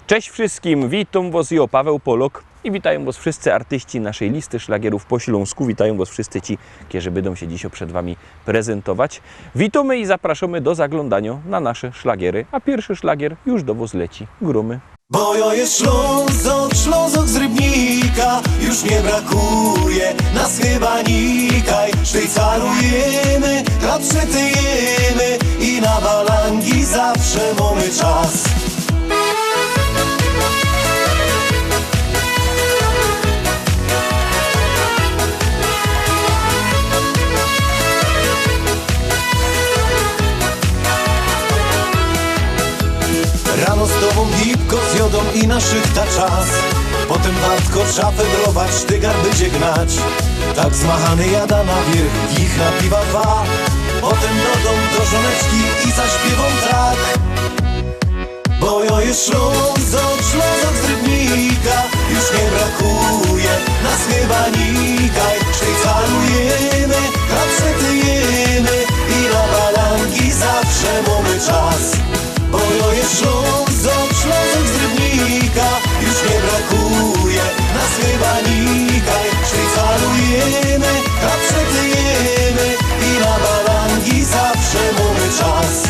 Cześć wszystkim, witam Was, ja Paweł Polok i witają Was wszyscy artyści naszej listy szlagierów po Śląsku. Witają Was wszyscy ci, którzy będą się dzisiaj przed Wami prezentować. Witamy i zapraszamy do zaglądania na nasze szlagiery, a pierwszy szlagier już do Was leci. Grumy. Bo ja jest Ślązok z Rybnika, już nie brakuje nas chyba nikaj. Szwajcarujemy, chleb przytyjemy i na balangi zawsze mamy czas. Rano z tobą gipko zjodą i na szychta czas. Potem wartko szafę drować, sztygar będzie gnać. Tak zmachany jada na wierzch, ich na piwa dwa. Potem do dom do żoneczki i zaśpiewą tak. Bo ja jest Ślązok z Rybnika, już nie brakuje nas chyba nikaj. Szwajcarujemy, chleb przytyjemy i na balangi zawsze mamy czas. Bo ja jest Ślązok z Rybnika, już nie brakuje nas chyba nikaj. Szwajcarujemy, chleb przytyjemy i na balangi zawsze mamy czas.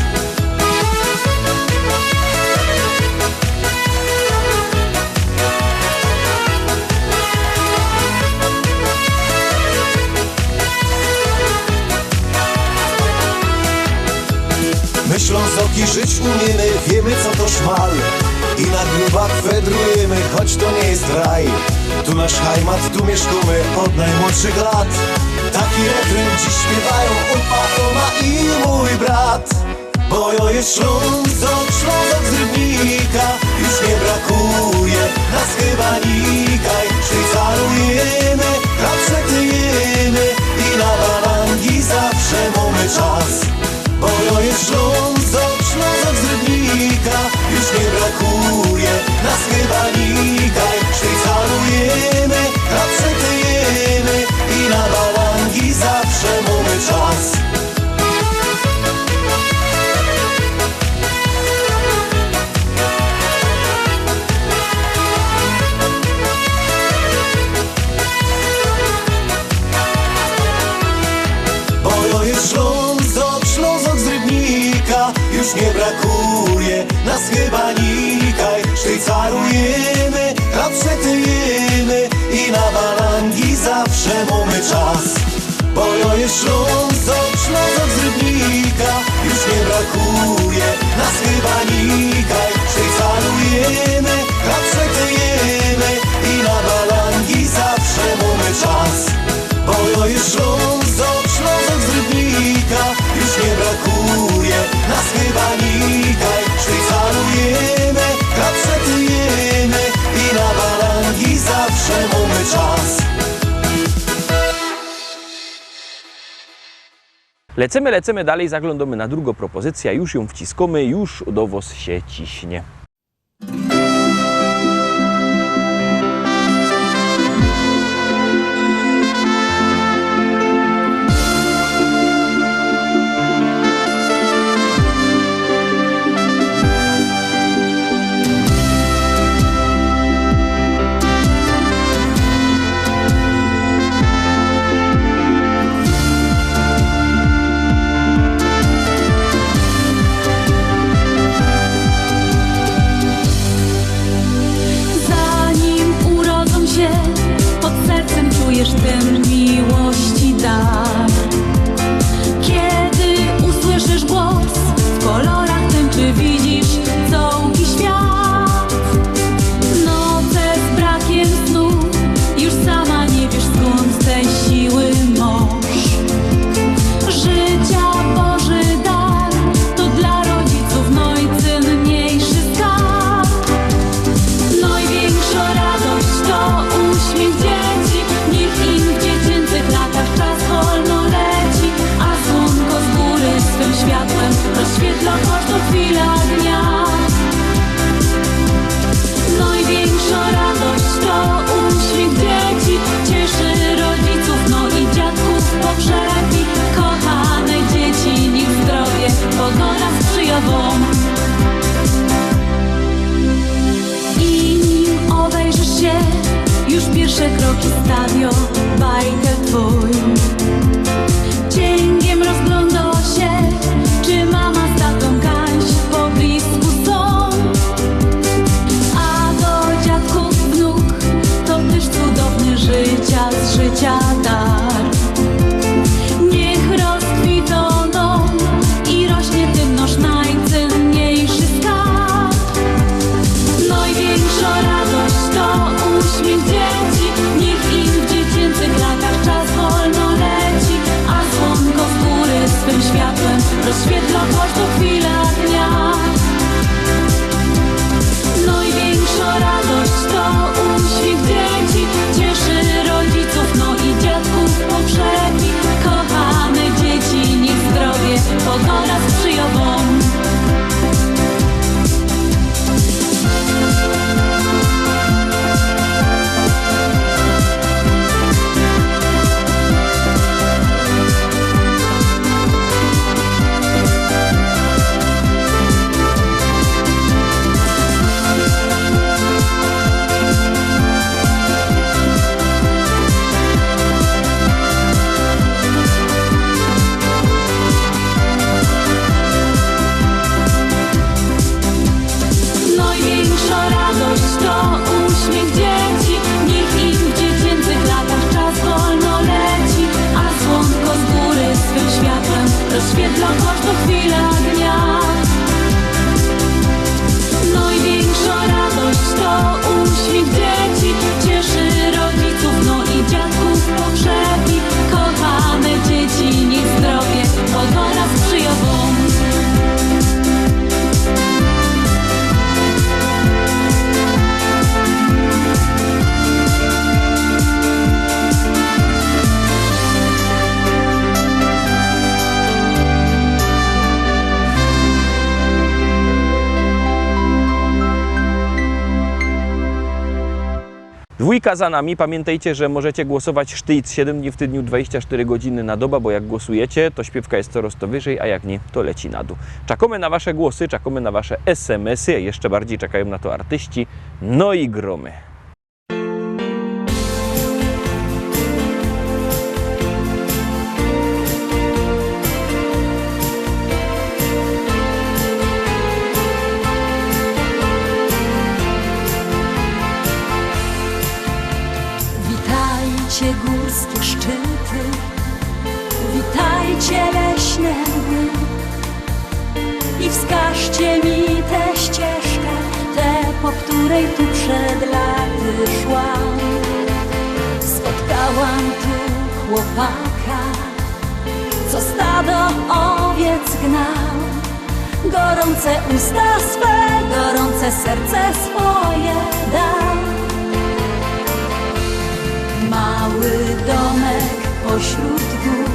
My Ślązoki żyć umiemy, wiemy co to szmal. I na grubach wędrujemy, choć to nie jest raj. Tu nasz heimat, tu mieszkamy od najmłodszych lat. Taki refren dziś śpiewają opa, oma i mój brat. Bo ja jest Ślązok z Rybnika, już nie brakuje nas chyba nikaj. Szwajcarujemy, chleb przytyjemy i na balangi zawsze mamy czas. Bo ja jest Ślązok z Rybnika, już nie brakuje nas chyba nikaj. Szwajcarujemy, chleb przytyjemy i na balangi zawsze mamy czas. Bo ja jest Ślązok z Rybnika, już nie brakuje nas chyba nikaj. Szwajcarujemy, chleb przytyjemy i na balangi zawsze mamy czas. Bo ja jest Ślązok z Rybnika, już nie brakuje nas chyba nikaj. Szwajcarujemy, chleb przytyjemy i na balangi zawsze mamy czas. Bo ja jest Ślązok z Rybnika, już nie brakuje nas chyba nikaj. Szwajcarujemy, chleb przytyjemy i na balangi zawsze mamy czas. Lecimy dalej, zaglądamy na drugą propozycję, już ją wciskamy, już do Was się ciśnie. dla każda chwila dnia. Największa radość to uśmiech dzieci, cieszy rodziców, no i dziadków pogrzebi. Kochane dzieci, niech zdrowie to do nas przyjadą. Dwójka za nami. Pamiętajcie, że możecie głosować sztyc 7 dni w tygodniu, 24 godziny na dobę, bo jak głosujecie, to śpiewka jest coraz to wyżej, a jak nie, to leci na dół. Czekamy na wasze głosy, czekamy na wasze SMS-y, a jeszcze bardziej czekają na to artyści, no i gromy. Witajcie górskie szczyty, witajcie leśne mły i wskażcie mi tę ścieżkę, tę, po której tu przed laty szłam. Spotkałam tu chłopaka, co stado owiec gnał. Gorące usta swe, gorące serce swoje dał. Mały domek pośród gór,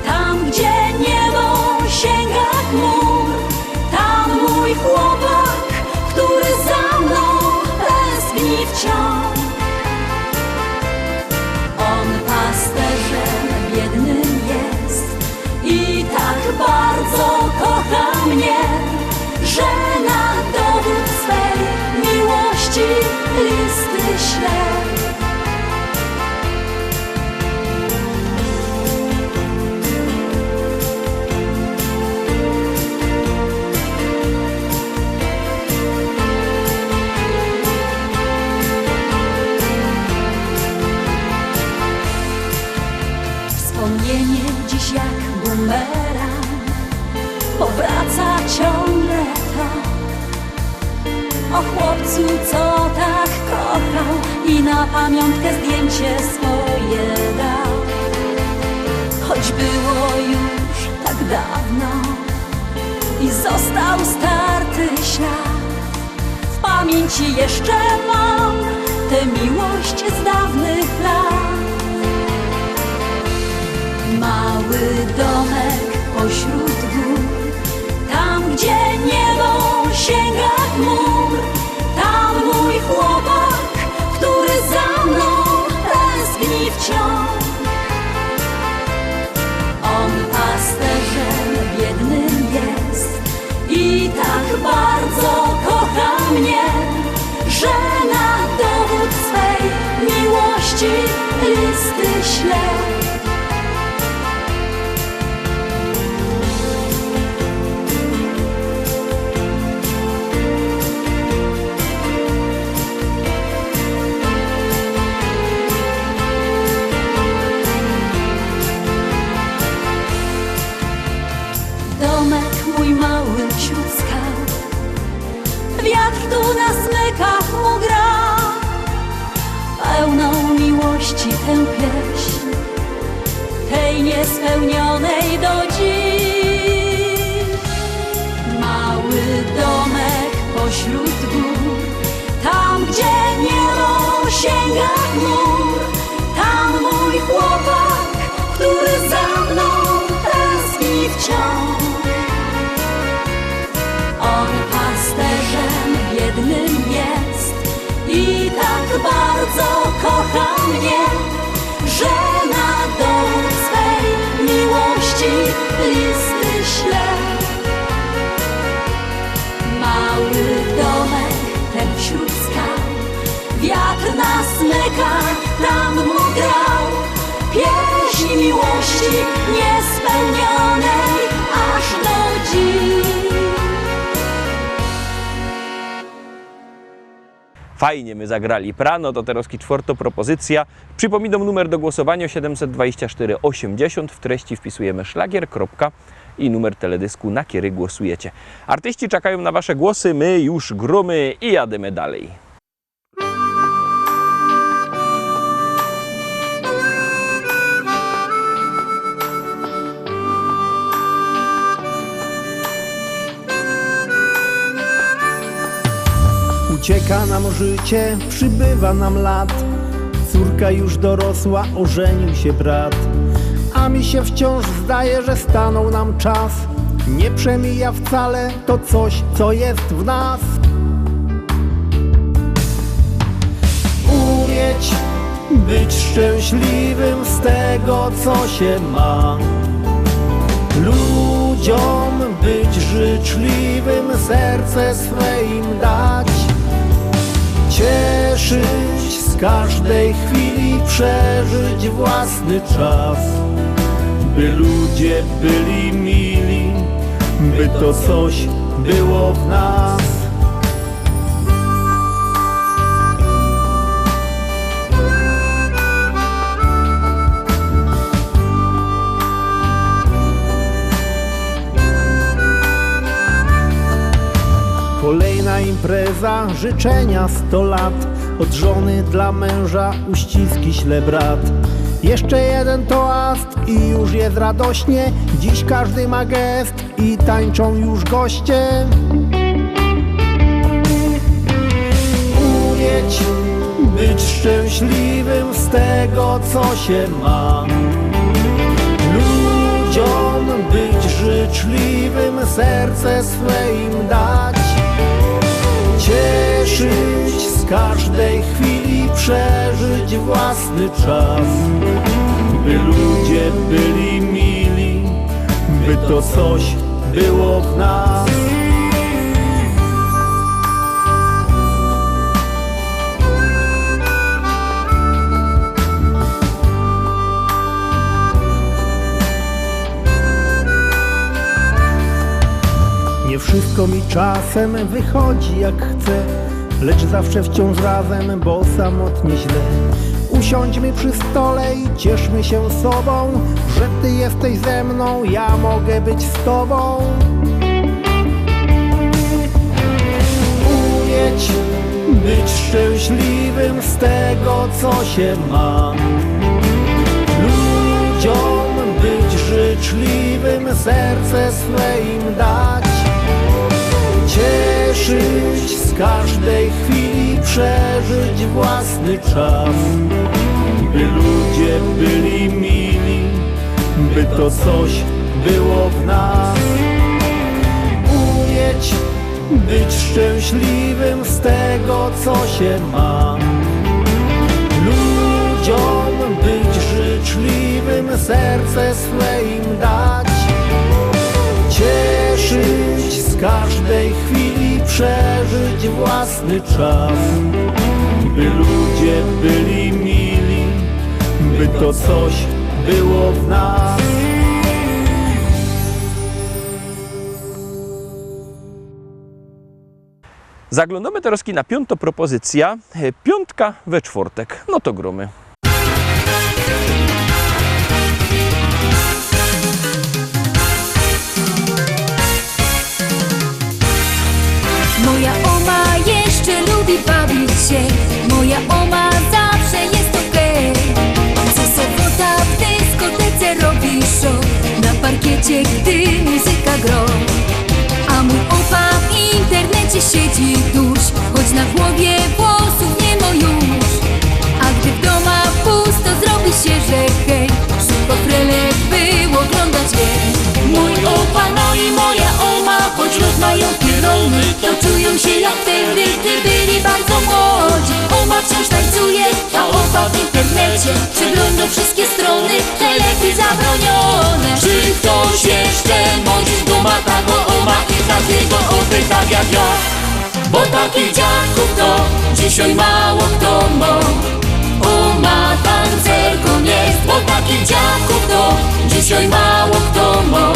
tam gdzie niebo sięga chmur, tam mój chłopak, który za mną tęskni wciąż. On pasterzem biednym jest i tak bardzo kocha mnie, że na dowód swej miłości listy śle. Wspomnienie dziś jak bumerang powraca ciągle to o chłopcu, co tak kochał i na pamiątkę zdjęcie swoje dał. Choć było już tak dawno i został starty ślad, w pamięci jeszcze mam tę miłość z dawnych lat. Mały domek pośród gór, tam gdzie niebo sięga chmur, tam mój chłopak, który za mną tęskni wciąż. On pasterzem biednym jest i tak bardzo kocha mnie, że na dowód swej miłości listy śle. Domek mój mały wśród skał, wiatr tu na smykach mu gra, pełną miłości tę pieśń, tej niespełnionej do dziś. Mały domek pośród gór, tam gdzie niebo sięga chmur, tam mój chłopak, który za mną tęskni wciąż. On pasterzem biednym jest i tak bardzo kocha mnie, że na dowód swej miłości listy śle. Mały domek ten wśród skał, wiatr na smykach tam mu grał, pieśń miłości niespełnionej aż do dziś. Fajnie my zagrali prano, to teraz czwarta propozycja. Przypominam numer do głosowania 724 80. W treści wpisujemy szlagier. i numer teledysku, na który głosujecie. Artyści czekają na wasze głosy, my już gromy i jademy dalej. Ucieka nam życie, przybywa nam lat. Córka już dorosła, ożenił się brat. A mi się wciąż zdaje, że stanął nam czas. Nie przemija wcale to coś, co jest w nas. Umieć być szczęśliwym z tego, co się ma. Ludziom być życzliwym, serce swe im dać. Cieszyć z każdej chwili, przeżyć własny czas. By ludzie byli mili, by to coś było w nas. Kolejna impreza, życzenia 100 lat. Od żony dla męża uściski śle brat. Jeszcze jeden toast i już jest radośnie. Dziś każdy ma gest i tańczą już goście. Umieć być szczęśliwym z tego, co się ma. Ludziom być życzliwym, serce swe im dać. Cieszyć z każdej chwili, przeżyć własny czas. By ludzie byli mili, by to coś było w nas. Nie wszystko mi czasem wychodzi jak chcę, lecz zawsze wciąż razem, bo samotnie źle. Usiądźmy przy stole i cieszmy się sobą, że ty jesteś ze mną, ja mogę być z tobą. Umieć być szczęśliwym z tego, co się ma. Ludziom być życzliwym, serce swe im dać. Cieszyć z każdej chwili, przeżyć własny czas. By ludzie byli mili, by to coś było w nas. Umieć być szczęśliwym z tego, co się ma. Ludziom być życzliwym, serce swe im dać. Cieszyć z każdej chwili, przeżyć własny czas. By ludzie byli mili, by to coś było w nas. Zaglądamy teraz na piątą propozycja. Piątka we czwartek. No to gromy. Moja oma jeszcze lubi bawić się. Moja oma zawsze jest okej. Co sobota w dyskotece robi show. Na parkiecie, gdy muzyka gro. A mój opa w internecie siedzi dusz. Choć na głowie włosów nie ma już. A gdy w domach pusto zrobi się, że hej, szybko frelek by oglądać jej. Mój opa, no i moja oma, choć rozmają pierony, to czują się jak wtedy, gdy byli bardzo młodzi. Oma wciąż tańcuje, a opa w internecie przegląda wszystkie strony, najlepiej zabronione. Czy ktoś jeszcze mądrzy z duma tago oma i takiego opy tak jak ja? Bo takich dziadków to dzisiaj mało kto ma. Oma tancerką jest, bo takich dziadków to dzisiaj mało kto ma.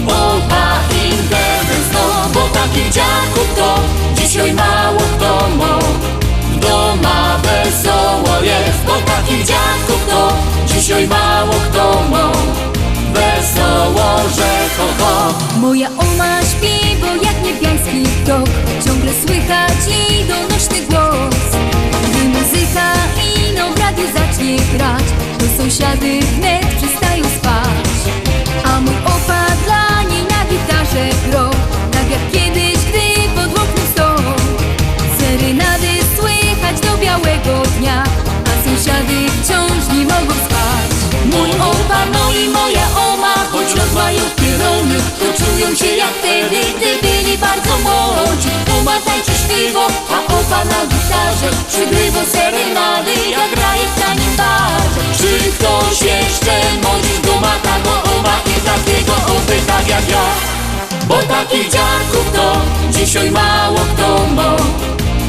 Opa internet znów, bo takich dziadków to dzisiaj mało kto ma. W doma wesoło jest, bo takich dziadków to dzisiaj mało kto ma. Wesoło, że ho, ho. Moja oma śpiewa jak niebiański ptok, ciągle słychać jej donośny głos. Gdy muzyka ino w radiu zacznie grać, to sąsiady wnet przestają spać. A mój opa dla niej na gitarze grał, tak jak kiedyś, gdy pod oknem stał. Serenady słychać do białego dnia, a sąsiady wciąż nie mogą spać. Mój opa, no i moja oma, choć rozmają pierony, to czują się jak wtedy, gdy byli bardzo młodzi. Oma tańczy śpiewo, a opa na gitarze przygrywa serenady, jak graje w tanim barze. Czy ktoś jeszcze modzi go ma taką oma i takiego opy tak jak ja? Bo takich dziadków to dzisiaj mało kto ma.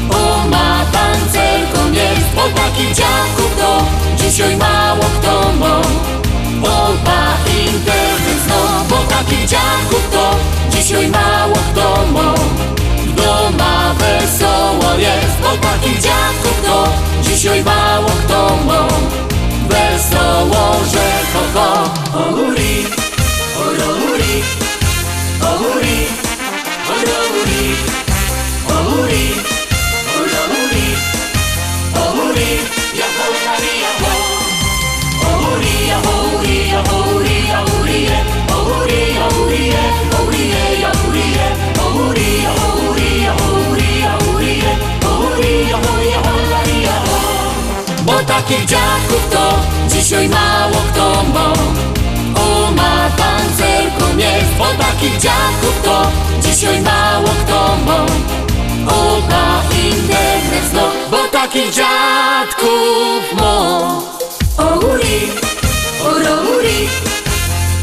Oma tancerką jest, bo takich dziadków to dzisiaj mało kto ma. Opa internet zno, bo takich dziadków to dzisiaj mało kto ma. W doma wesoło jest, bo takich dziadków to dzisiaj mało kto ma. Wesoło, że ho, ho. O huri, o huri, o huri, o huri, o huri, o huri, o huri, ja ho, ja ho. O huri, ja huri, ja huri, ja huri, o huri, ja huri, o huri, ja huri, o huri, ja huri, ja huri, ja huri, o huri, ja huri, ja huri, ja ho. Bo takich dziadków to dzisiaj mało kto ma. Oma tancerką jest, bo takich dziadków to dzisiaj mało kto ma. Opa internet zno, bo takich dziadków ma. O huri, o huri,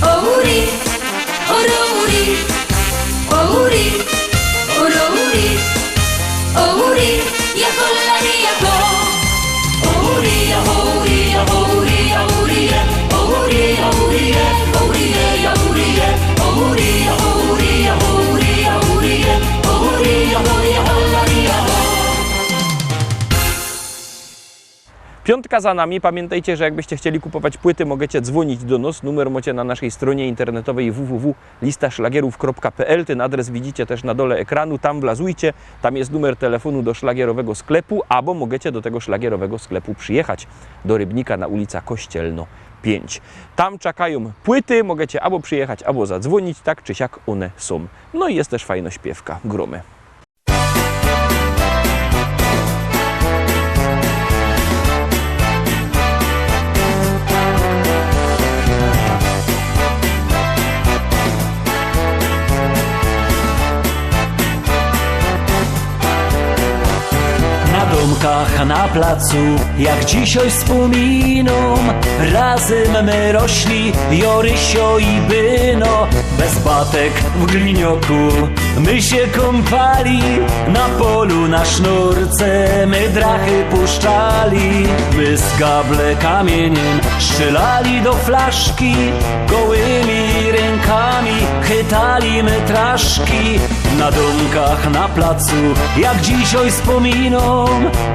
o huri, o huri, o huri, o huri, o huri, ja hori, ja ho. O huri, ja huri, ja huri, ja huri, o huri, ja huri, o huri, ja huri, o huri, ja huri, ja huri, ja huri, o huri, ja huri, ja hori, ja ho. Piątka za nami. Pamiętajcie, że jakbyście chcieli kupować płyty, możecie dzwonić do nas. Numer macie na naszej stronie internetowej www.listaszlagierów.pl. Ten adres widzicie też na dole ekranu. Tam wlazujcie. Tam jest numer telefonu do szlagierowego sklepu, albo możecie do tego szlagierowego sklepu przyjechać do Rybnika na ulica Kościelno 5. Tam czekają płyty. Możecie albo przyjechać, albo zadzwonić. Tak czy siak one są. No i jest też fajna śpiewka. Gromy. Na placu, jak dzisiaj wspominą, razem my rośli, Jorysio i Byno. Bez batek w glinioku my się kąpali, na polu na sznurce my drachy puszczali. My z gable kamieniem strzelali do flaszki, gołymi rękami chytali my traszki. Na domkach na placu, jak dzisiaj wspominą,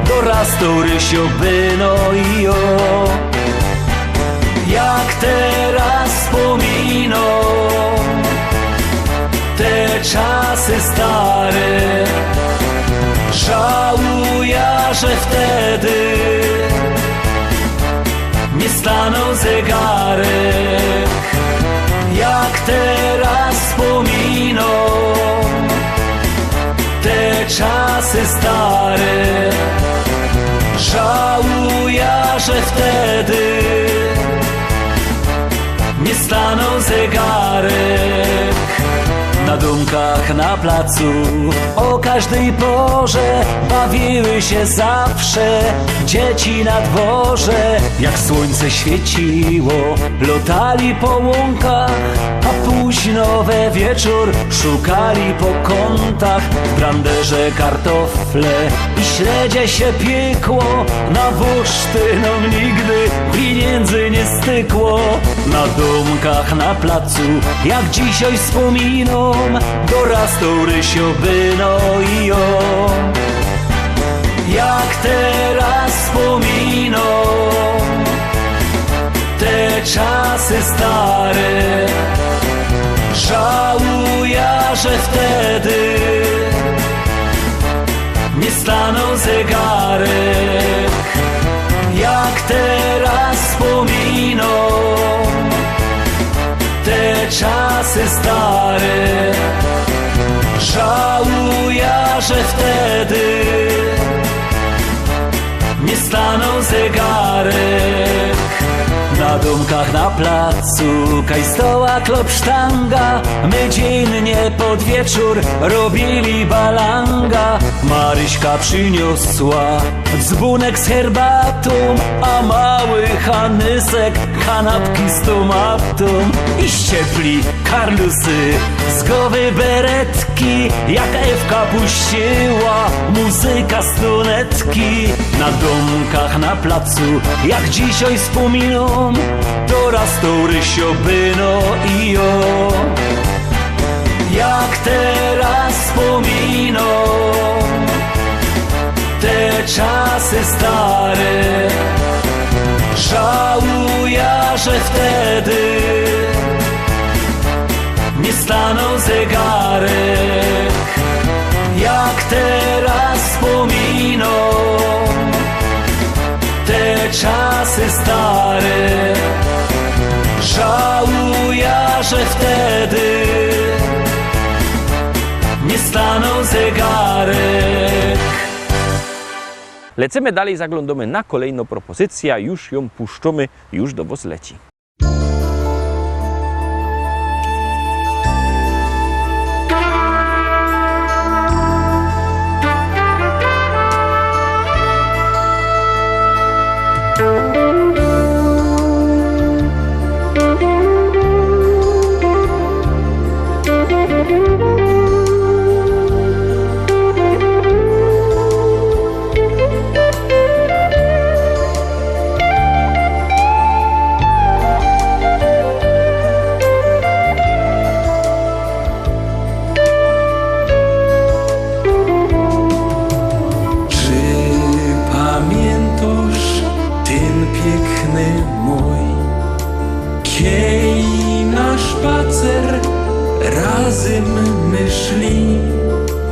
dorastał Rysio, Byno i jo. Jak teraz wspominą te czasy stare, żałuję, że wtedy nie stanął zegarek. Jak teraz wspominą te czasy stare, żałuję, że wtedy nie stanął zegarek. Na domkach na placu o każdej porze bawiły się zawsze dzieci na dworze. Jak słońce świeciło, lotali po łąkach, a późno we wieczór szukali po kątach. W branderze kartofle i śledzie się piekło, na bursztynom nigdy pieniędzy nie stykło. Na domkach na placu, jak dzisiaj wspominą, dorastał Rysio, Byno i jo. Jak teraz wspominą te czasy stare, nie stanął zegarek. Jak teraz wspominam te czasy stare, żałuję, że wtedy nie stanął zegarek. Na domkach na placu kaj stoła klopsztanga, my dziennie pod wieczór robili balanga. Maryśka przyniosła dzbunek z herbatą, a mały Hanysek kanapki z tomatą. I ściepli karlusy z głowy beretki, jak Ewka puściła muzyka z tunetki. Na domkach na placu, jak dzisiaj wspominam, to raz to Rysio Byno i jo. Jak teraz wspominam te czasy stare, żałuję, że wtedy nie stanął zegarek. Jak teraz wspominam te czasy stare, żałuję, że wtedy nie stanął zegarek. Lecimy dalej, zaglądamy na kolejną propozycję, już ją puszczamy, już do was leci.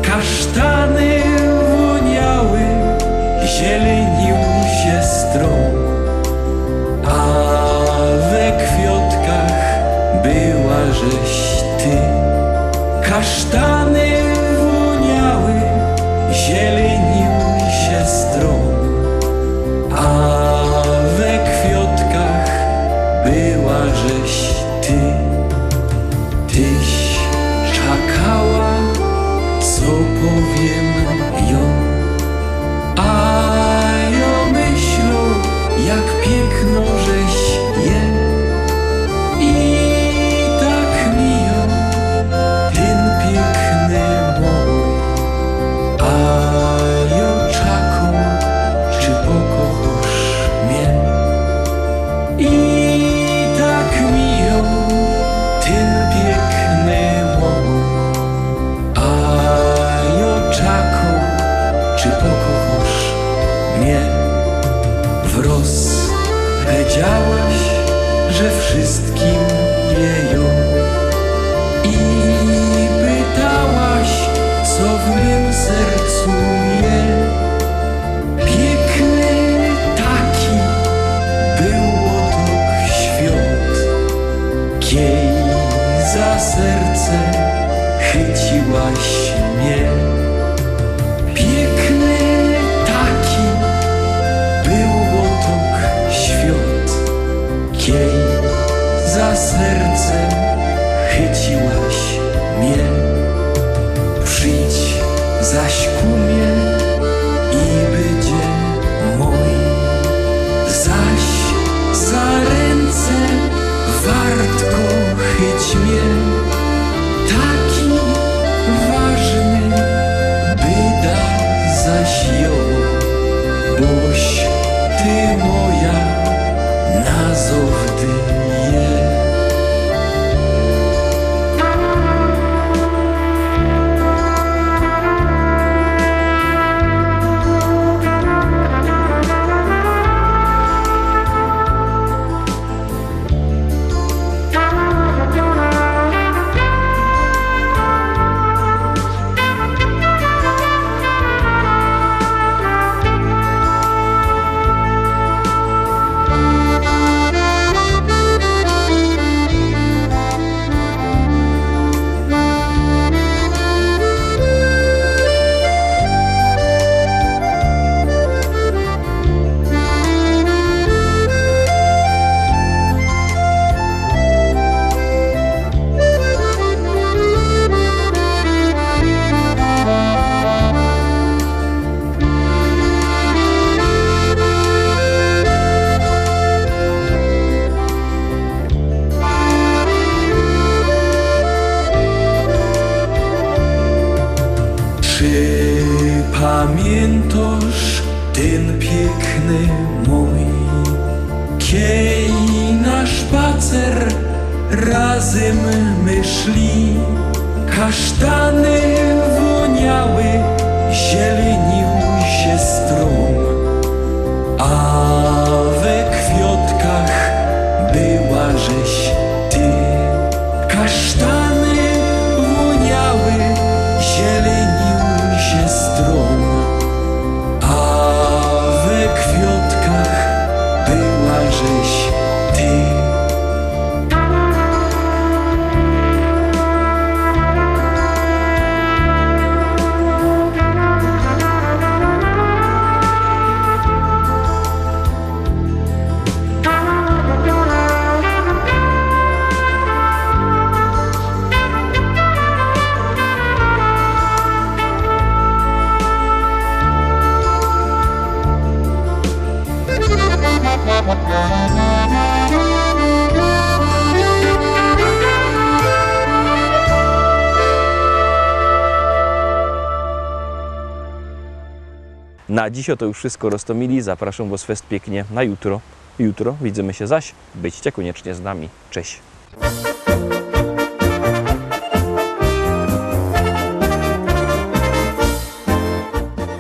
Kasztany woniały, zielenił się stron, a we kwiatkach była żeś ty. Kasztany woniały, zielenił się stron, a we kwiatkach była żeś ty. Tyś czekała, co powiem ją, a ja myślą, jak piękno żeś je. I tak miją ten piękny mój, a ja czaką, czy pokochasz mnie. I tak miją ten piękny mój, a ja czaką, czy pokochasz mnie. Wroz wiedziałaś, że wszystkim wieją, i pytałaś, co w mym sercu je. Piękny taki był otok świat, kiej za serce chyciłaś mnie. Piękny taki był otok świat, kiej za serce chyciłaś mnie. Przyjdź zaś ku mnie i będzie mój, zaś za ręce wartko chyć mnie. Taki ważny byda zaś ją, boś ty moja nazowdy je. syny mój. Kiej na spacer razem my szli, kasztany woniały, zielenił się strom, a we kwiatkach była żeś ty. Kasztany woniały, zielenił się strom, a we kwiatkach była żeś ty. Na dziś to już wszystko, Rostomili. Zapraszam Was fest pięknie na jutro. Jutro widzimy się zaś. Byćcie koniecznie z nami. Cześć.